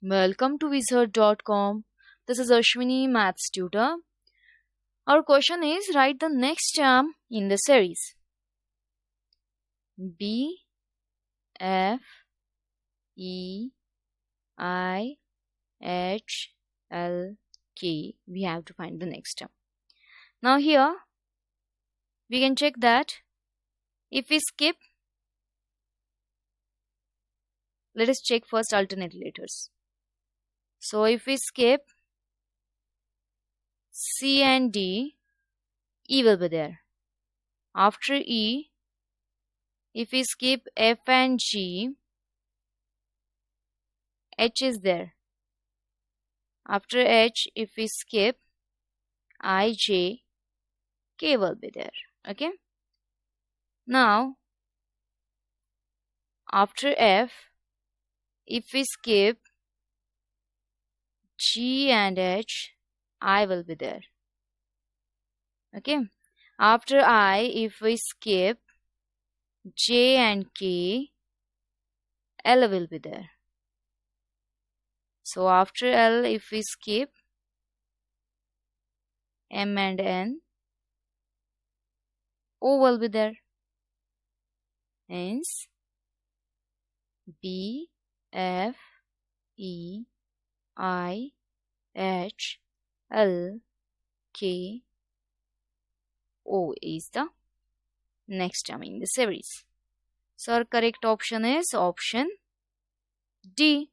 Welcome to wizard.com. This is Ashwini, Maths tutor. Our question is write the next term in the series. B F E I H L K. We have to find the next term. Now here we can check that if we skip, let us check first alternate letters. So if we skip C and D, E will be there. After E, if we skip F and G, H is there. After H, if we skip I, J, K will be there. Okay. Now, after F, if we skip G and H, I will be there. Okay. After I, if we skip J and K, L will be there. So after L, if we skip M and N, O will be there. Hence, B, F, E, I, H, L, K, O is the next term in the series. So our correct option is option D.